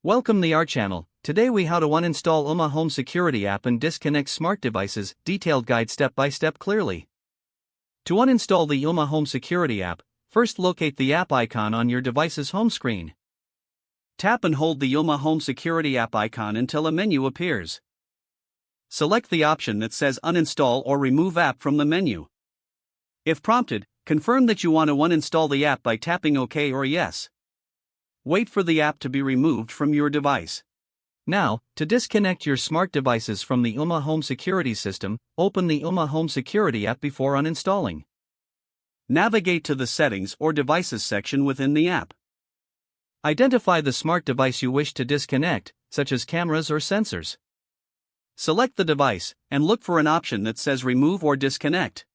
Welcome to our channel. Today we how to uninstall Ooma Home Security app and disconnect smart devices. Detailed guide step by step clearly. To uninstall the Ooma Home Security app, first locate the app icon on your device's home screen. Tap and hold the Ooma Home Security app icon until a menu appears. Select the option that says uninstall or remove app from the menu. If prompted, confirm that you want to uninstall the app by tapping OK or Yes. Wait for the app to be removed from your device. Now, to disconnect your smart devices from the Ooma Home Security system, open the Ooma Home Security app before uninstalling. Navigate to the Settings or Devices section within the app. Identify the smart device you wish to disconnect, such as cameras or sensors. Select the device, and look for an option that says Remove or Disconnect.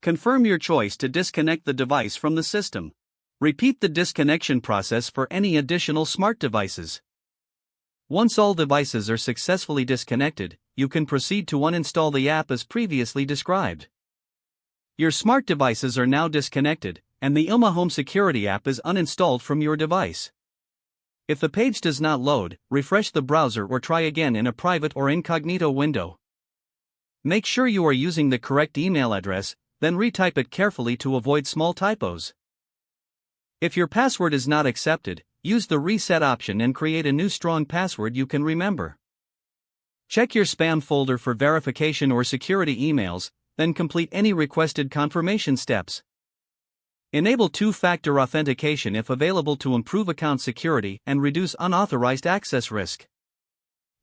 Confirm your choice to disconnect the device from the system. Repeat the disconnection process for any additional smart devices. Once all devices are successfully disconnected, you can proceed to uninstall the app as previously described. Your smart devices are now disconnected, and the Ooma Home Security app is uninstalled from your device. If the page does not load, refresh the browser or try again in a private or incognito window. Make sure you are using the correct email address, then retype it carefully to avoid small typos. If your password is not accepted, use the reset option and create a new strong password you can remember. Check your spam folder for verification or security emails, then complete any requested confirmation steps. Enable two-factor authentication if available to improve account security and reduce unauthorized access risk.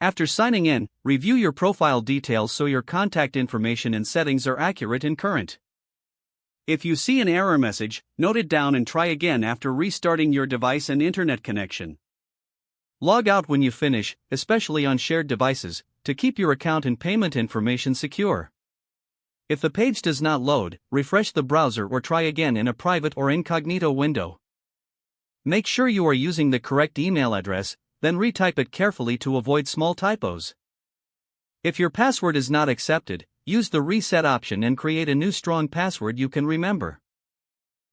After signing in, review your profile details so your contact information and settings are accurate and current. If you see an error message, note it down and try again after restarting your device and internet connection. Log out when you finish, especially on shared devices, to keep your account and payment information secure. If the page does not load, refresh the browser or try again in a private or incognito window. Make sure you are using the correct email address, then retype it carefully to avoid small typos. If your password is not accepted, use the reset option and create a new strong password you can remember.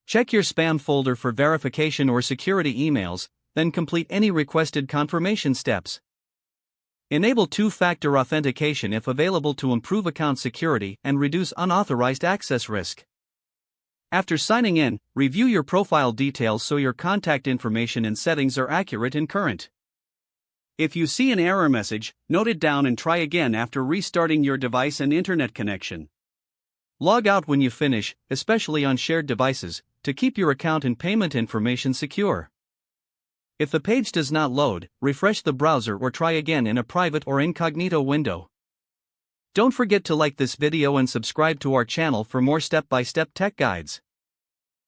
Check your spam folder for verification or security emails, then complete any requested confirmation steps. Enable two-factor authentication if available to improve account security and reduce unauthorized access risk. After signing in, review your profile details so your contact information and settings are accurate and current. If you see an error message, note it down and try again after restarting your device and internet connection. Log out when you finish, especially on shared devices, to keep your account and payment information secure. If the page does not load, refresh the browser or try again in a private or incognito window. Don't forget to like this video and subscribe to our channel for more step-by-step tech guides.